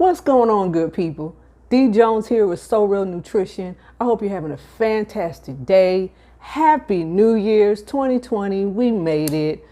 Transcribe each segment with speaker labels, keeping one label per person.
Speaker 1: What's going on, good people? D Jones here with So Real Nutrition. I hope you're having a fantastic day. Happy New Year's 2020. We made it.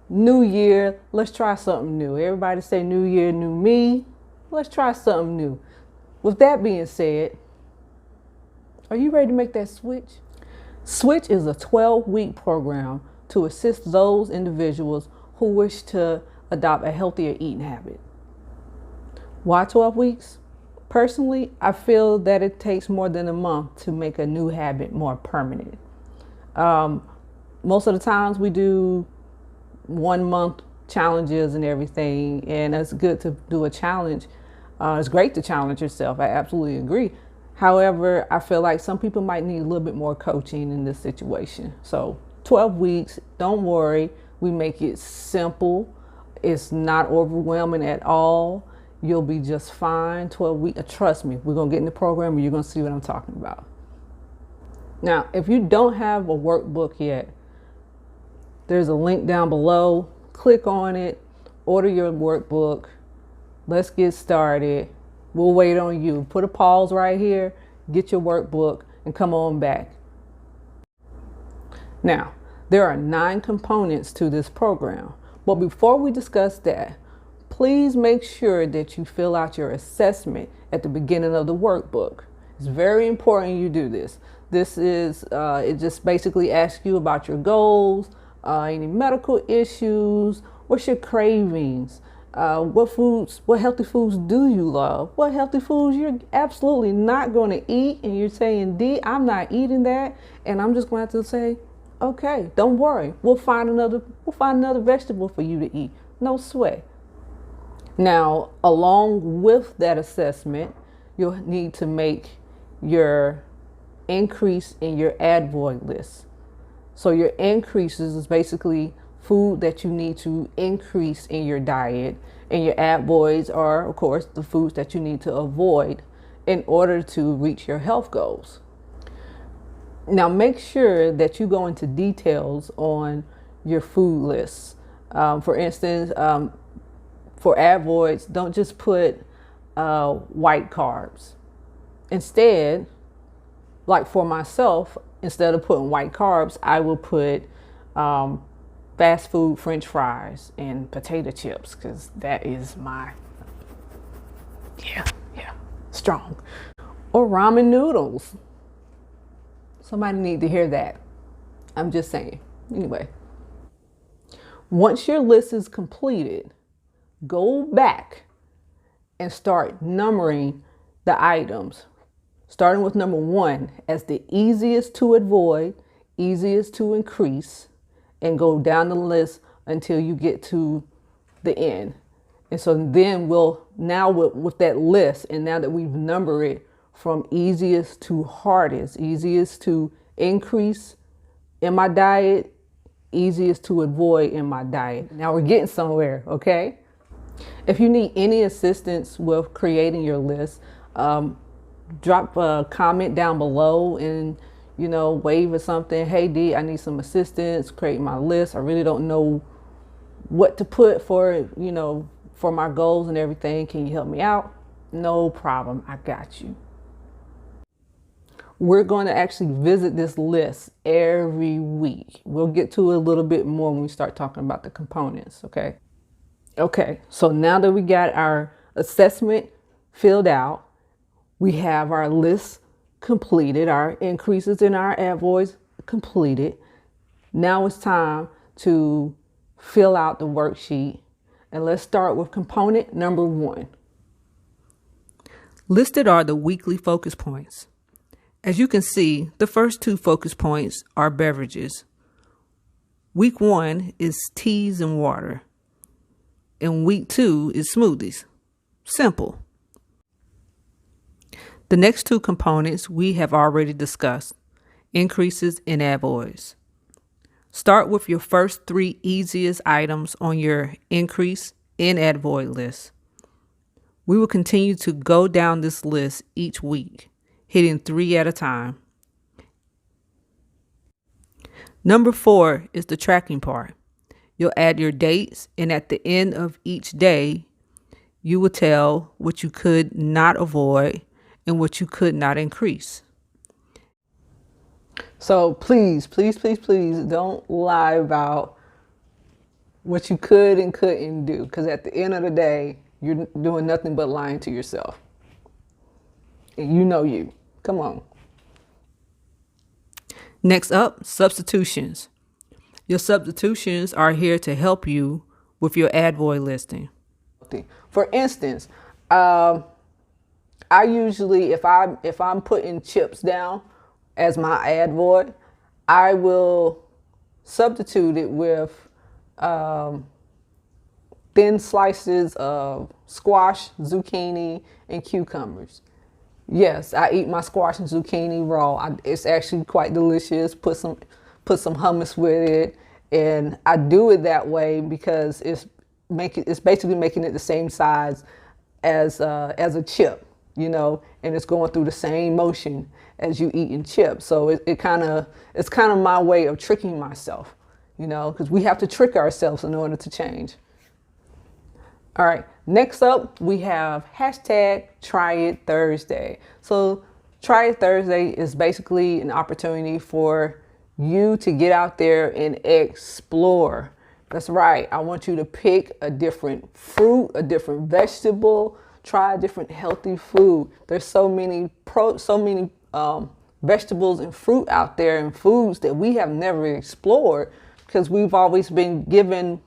Speaker 1: New year. Let's try something new. Everybody say new year, new me. Let's try something new. With that being said, are you ready to make that switch? Switch is a 12-week program to assist those individuals who wish to adopt a healthier eating habit. Why 12 weeks? Personally, I feel that it takes more than a month to make a new habit more permanent. Most of the times we do 1 month challenges and everything, and it's good to do a challenge. It's great to challenge yourself. I absolutely agree. However, I feel like some people might need a little bit more coaching in this situation. So 12 weeks, don't worry. We make it simple. It's not overwhelming at all. You'll be just fine. 12 weeks. Trust me, we're going to get in the program and you're going to see what I'm talking about. Now, if you don't have a workbook yet, there's a link down below. Click on it. Order your workbook. Let's get started. We'll wait on you. Put a pause right here. Get your workbook and come on back. Now, there are 9 components to this program. But before we discuss that, please make sure that you fill out your assessment at the beginning of the workbook. It's very important you do this. This is, it just basically asks you about your goals, any medical issues, what's your cravings, what healthy foods do you love, what healthy foods you're absolutely not going to eat, and you're saying, D, I'm not eating that, and I'm just going to have to say, okay, don't worry, we'll find another vegetable for you to eat. No sweat. Now, along with that assessment, you'll need to make your increase in your avoid list. So your increases is basically food that you need to increase in your diet, and your avoids are, of course, the foods that you need to avoid in order to reach your health goals. Now, make sure that you go into details on your food lists. For instance, for avoids, don't just put white carbs. Instead, like for myself, instead of putting white carbs, I will put fast food French fries and potato chips, because that is my, strong. Or ramen noodles. Somebody need to hear that. I'm just saying. Anyway, once your list is completed, go back and start numbering the items, starting with number 1 as the easiest to avoid, easiest to increase, and go down the list until you get to the end. And so then with that list, and now that we've numbered it from easiest to hardest, easiest to increase in my diet, easiest to avoid in my diet. Now we're getting somewhere, okay? If you need any assistance with creating your list, drop a comment down below and, wave or something. Hey D, I need some assistance creating my list. I really don't know what to put for, for my goals and everything. Can you help me out? No problem. I got you. We're going to actually visit this list every week. We'll get to it a little bit more when we start talking about the components, okay? Okay, so now that we got our assessment filled out, we have our list completed, our increases in our avoids completed. Now it's time to fill out the worksheet. And let's start with component number 1. Listed are the weekly focus points. As you can see, the first 2 focus points are beverages. Week 1 is teas and water. And week 2 is smoothies. Simple. The next 2 components we have already discussed, increases in avoids. Start with your first 3 easiest items on your increase in avoid list. We will continue to go down this list each week, hitting 3 at a time. Number 4 is the tracking part. You'll add your dates, and at the end of each day, You will tell what you could not avoid and what you could not increase. So please, please, please, please don't lie about what you could and couldn't do, because at the end of the day, you're doing nothing but lying to yourself. And you know you. Come on. Next up, substitutions. Your substitutions are here to help you with your AdVoid listing. For instance, I usually, if I'm putting chips down as my AdVoid, I will substitute it with thin slices of squash, zucchini, and cucumbers. Yes, I eat my squash and zucchini raw. It's actually quite delicious. Put some hummus with it, and I do it that way because it's basically making it the same size as a chip, you know, and it's going through the same motion as you eating chips. So it's kind of my way of tricking myself, you know, because we have to trick ourselves in order to change. All right, next up we have hashtag Try It Thursday. So Try It Thursday is basically an opportunity for you to get out there and explore. That's right. I want you to pick a different fruit, a different vegetable, try a different healthy food. There's so many vegetables and fruit out there and foods that we have never explored because we've always been given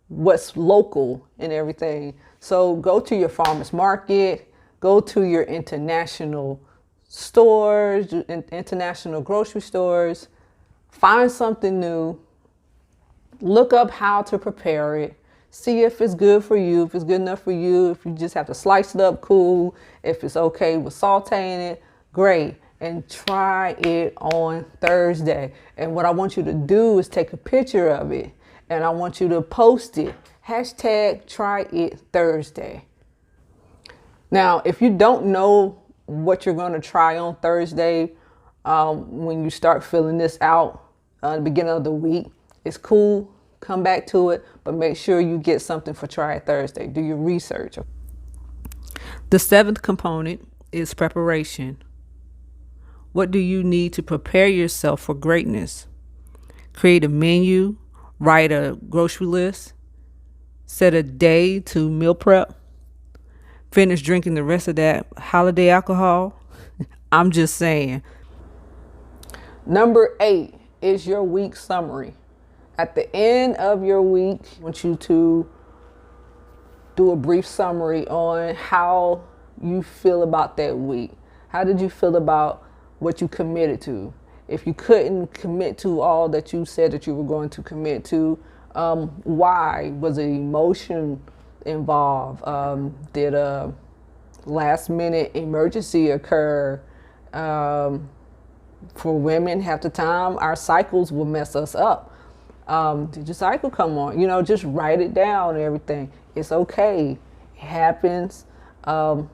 Speaker 1: what's local and everything. So go to your farmer's market, go to your international stores, international grocery stores, find something new, look up how to prepare it, see if it's good for you, if it's good enough for you, if you just have to slice it up, cool, if it's okay with sauteing it, great, and try it on Thursday. And what I want you to do is take a picture of it and I want you to post it. Hashtag Try It Thursday. Now, if you don't know what you're going to try on Thursday, when you start filling this out at the beginning of the week, it's cool. Come back to it, but make sure you get something for Try It Thursday. Do your research. The seventh component is preparation. What do you need to prepare yourself for greatness? Create a menu, write a grocery list, set a day to meal prep, finish drinking the rest of that holiday alcohol. I'm just saying. Number 8 is your week summary. At the end of your week, I want you to do a brief summary on how you feel about that week. How did you feel about what you committed to? If you couldn't commit to all that you said that you were going to commit to, why? Was it emotion involved? Did a last minute emergency occur? For women, half the time, our cycles will mess us up. Did your cycle come on? You know, just write it down and everything. It's okay. It happens. And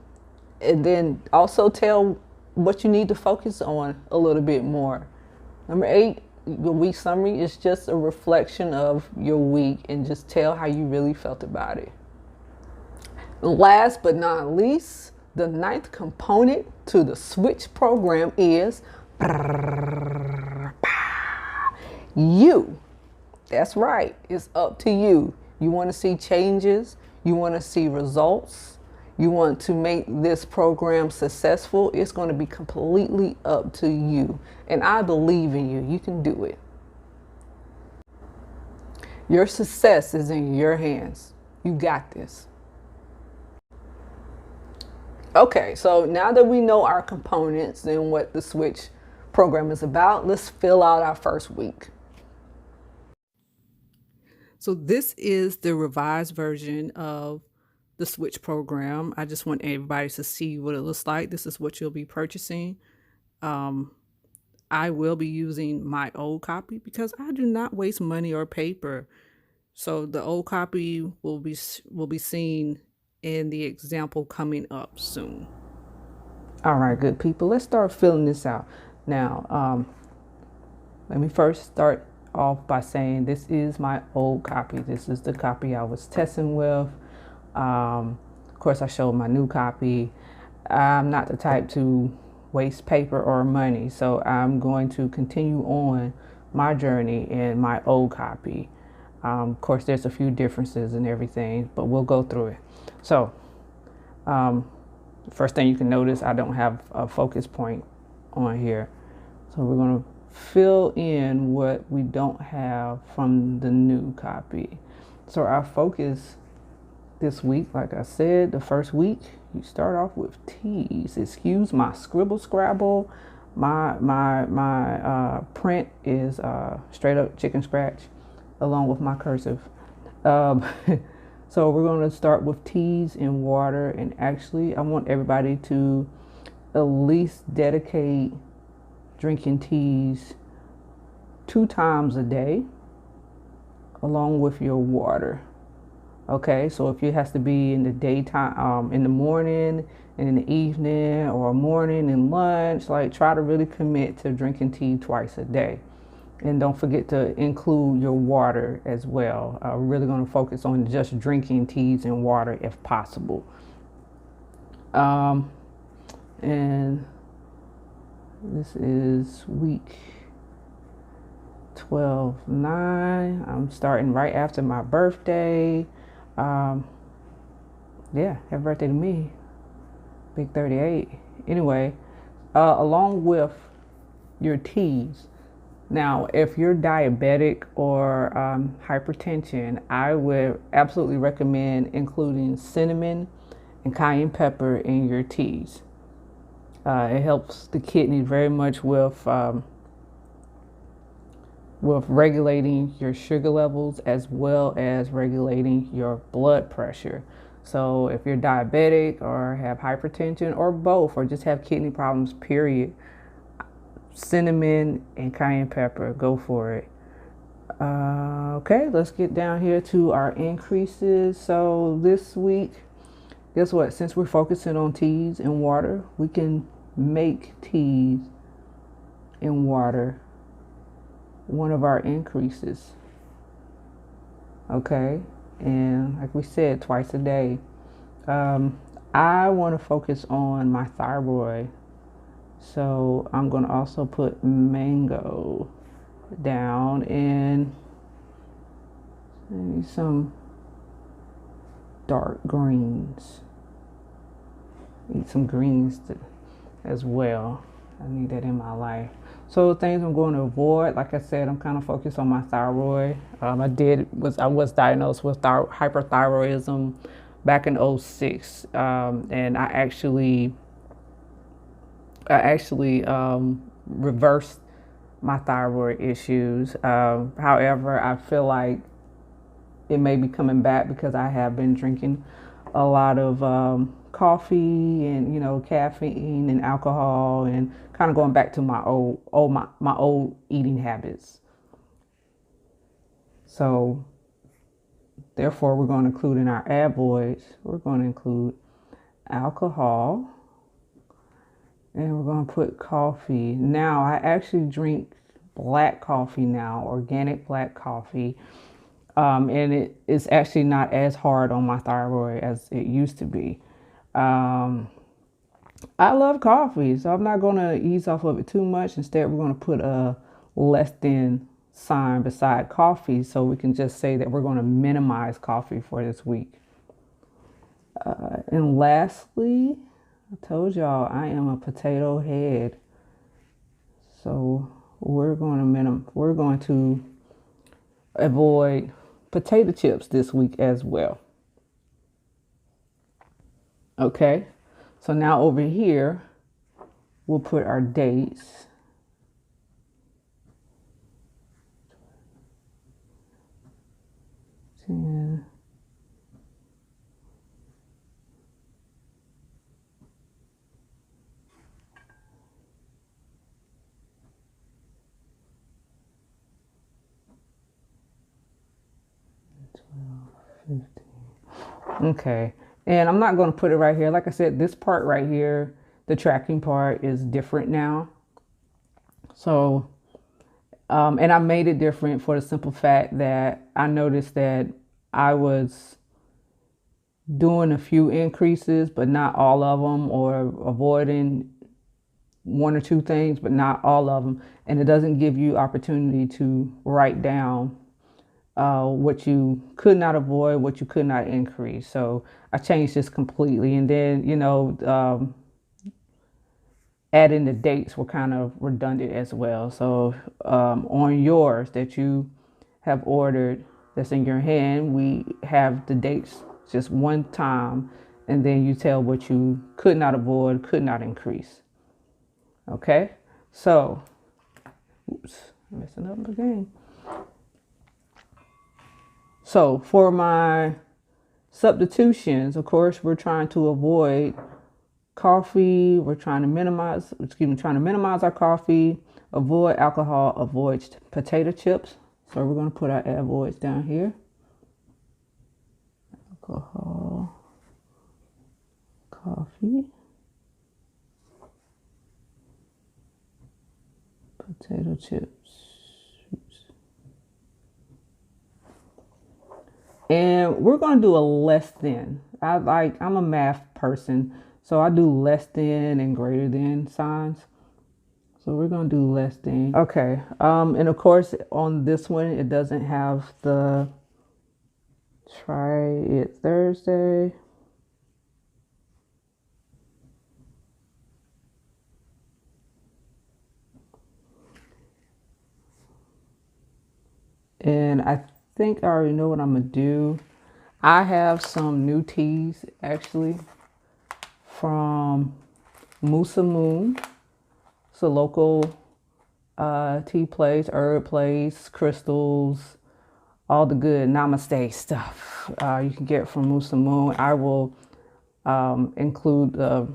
Speaker 1: then also tell what you need to focus on a little bit more. Number 8, your week summary is just a reflection of your week and just tell how you really felt about it. Last but not least, the 9th component to the switch program is you. That's right. It's up to you. You want to see changes. You want to see results. You want to make this program successful. It's going to be completely up to you. And I believe in you. You can do it. Your success is in your hands. You got this. Okay, so now that we know our components and what the switch program is about, let's fill out our first week. So this is the revised version of the switch program. I just want everybody to see what it looks like. This is what you'll be purchasing. I will be using my old copy because I do not waste money or paper. So the old copy will be seen in the example coming up soon. All right, good people, let's start filling this out. Now, let me first start off by saying this is my old copy. This is the copy I was testing with. Of course, I showed my new copy. I'm not the type to waste paper or money, so I'm going to continue on my journey in my old copy. Of course, there's a few differences and everything, but we'll go through it. So, first thing you can notice, I don't have a focus point on here. So we're going to fill in what we don't have from the new copy. So our focus this week, like I said, the first week, you start off with T's. Excuse my scribble scrabble. My print is straight up chicken scratch, along with my cursive. So we're going to start with T's in water, and actually I want everybody to at least dedicate drinking teas 2 times a day along with your water. Okay, so if it has to be in the daytime, in the morning and in the evening, or morning and lunch, like try to really commit to drinking tea twice a day. And don't forget to include your water as well. We're really going to focus on just drinking teas and water if possible. And this is week 12/9. I'm starting right after my birthday. Yeah, happy birthday to me. Big 38. Anyway, along with your teas. Now, if you're diabetic or hypertension, I would absolutely recommend including cinnamon and cayenne pepper in your teas. It helps the kidney very much with regulating your sugar levels as well as regulating your blood pressure. So if you're diabetic or have hypertension or both, or just have kidney problems, period, cinnamon and cayenne pepper, go for it. Okay, let's get down here to our increases. So this week, guess what? Since we're focusing on teas and water, we can make teas and water one of our increases. Okay, and like we said, twice a day. I want to focus on my thyroid, so I'm going to also put mango down, and maybe some dark greens. Eat some greens as well. I need that in my life. So things I'm going to avoid, like I said, I'm kind of focused on my thyroid. I was diagnosed with hyperthyroidism back in 2006, and I actually reversed my thyroid issues. However, I feel like it may be coming back because I have been drinking a lot of coffee and caffeine and alcohol, and kind of going back to my old eating habits. So therefore, we're going to include in our avoids, we're going to include alcohol, and we're going to put coffee. Now, I actually drink black coffee now, organic black coffee. And it is actually not as hard on my thyroid as it used to be. I love coffee, so I'm not going to ease off of it too much. Instead, we're going to put a less than sign beside coffee, so we can just say that we're going to minimize coffee for this week. And lastly, I told y'all I am a potato head, so we're going to avoid potato chips this week as well. Okay, so now over here, we'll put our dates. Yeah. Okay, and I'm not going to put it right here. Like I said, this part right here, the tracking part, is different now. So, and I made it different for the simple fact that I noticed that I was doing a few increases, but not all of them, or avoiding one or two things, but not all of them. And it doesn't give you opportunity to write down what you could not avoid, what you could not increase. So I changed this completely. And then, adding the dates were kind of redundant as well. So on yours that you have ordered, that's in your hand, we have the dates just one time, and then you tell what you could not avoid, could not increase. Okay, so, oops, messing up again. So for my substitutions, of course, we're trying to avoid coffee. We're trying to minimize our coffee, avoid alcohol, avoid potato chips. So we're going to put our avoids down here. Alcohol, coffee, potato chips. And we're going to do a less than. I'm a math person, so I do less than and greater than signs. So we're going to do less than. Okay. And of course, on this one, it doesn't have the try it Thursday. And I think I already know what I'm going to do. I have some new teas actually from Musa Moon. It's a local tea place, herb place, crystals, all the good namaste stuff you can get from Musa Moon. I will include the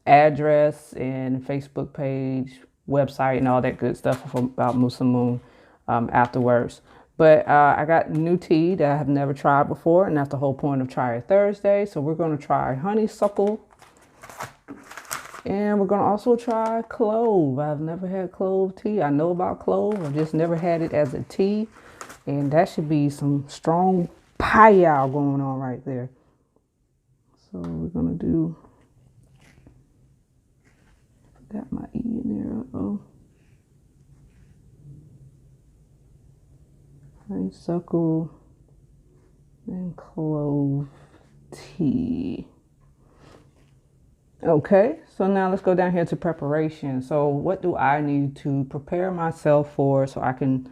Speaker 1: address and Facebook page, website, and all that good stuff about Musa Moon afterwards. But I got new tea that I have never tried before, and that's the whole point of Try It Thursday. So we're going to try honeysuckle, and we're going to also try clove. I've never had clove tea. I know about clove. I've just never had it as a tea, and that should be some strong pow going on right there. So we're going to do, got my E in there, uh-oh. Honeysuckle and clove tea. Okay, so now let's go down here to preparation. So what do I need to prepare myself for so I can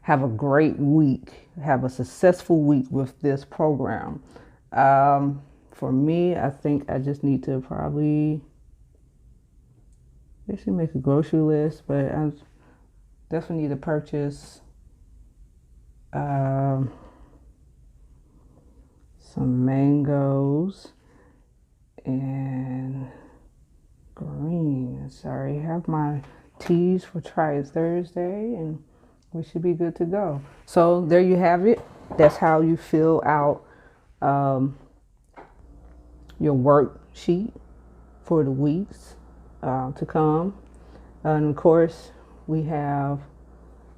Speaker 1: have a great week, have a successful week with this program? For me, I think I just need to probably actually make a grocery list, but I definitely need to purchase some mangoes and greens. I already have my teas for Try It Thursday, and we should be good to go. So there you have it. That's how you fill out your worksheet for the weeks to come. And of course, we have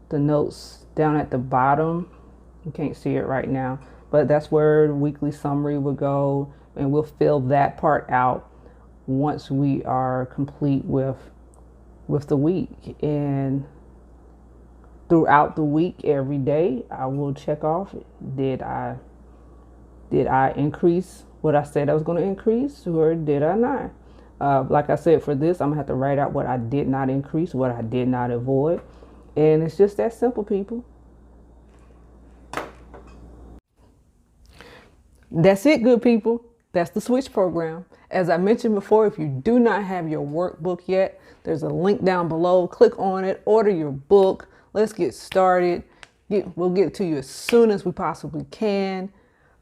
Speaker 1: the notes down at the bottom. You can't see it right now, but that's where the weekly summary will go, and we'll fill that part out once we are complete with the week. And throughout the week, every day, I will check off, did I increase what I said I was going to increase, or did I not? Like I said, for this, I'm gonna have to write out what I did not increase, what I did not avoid. And it's just that simple, people. That's it, good people. That's the Switch program. As I mentioned before, if you do not have your workbook yet, there's a link down below. Click on it, order your book. Let's get started. We'll get it to you as soon as we possibly can.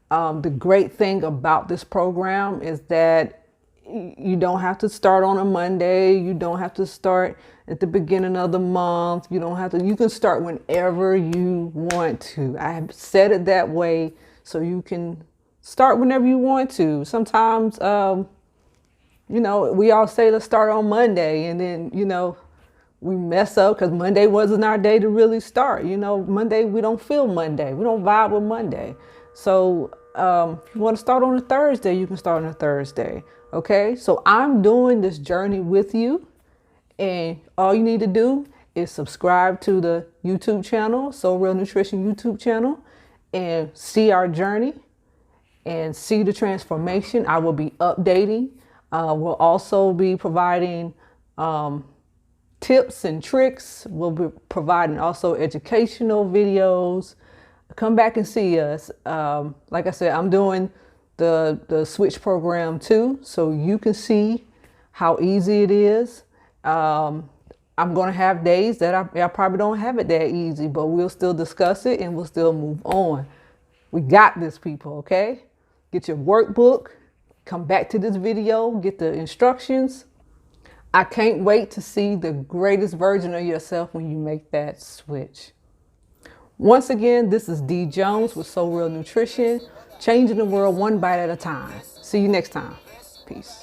Speaker 1: The great thing about this program is that you don't have to start on a Monday. You don't have to start at the beginning of the month. You can start whenever you want to. I have set it that way so you can start whenever you want to. Sometimes, we all say let's start on Monday, and then, we mess up because Monday wasn't our day to really start. Monday, we don't feel Monday. We don't vibe with Monday. So If you want to start on a Thursday, you can start on a Thursday. Okay, so I'm doing this journey with you, and all you need to do is subscribe to the YouTube channel, So Real Nutrition YouTube channel, and see our journey and see the transformation. I will be updating. We'll also be providing tips and tricks. We'll be providing also educational videos. Come back and see us. Like I said, I'm doing the switch program too, so you can see how easy it is. I'm going to have days that I probably don't have it that easy, but we'll still discuss it and we'll still move on. We got this, people, okay? Get your workbook, come back to this video, get the instructions. I can't wait to see the greatest version of yourself when you make that switch. Once again, this is D Jones with So Real Nutrition, changing the world one bite at a time. See you next time. Peace.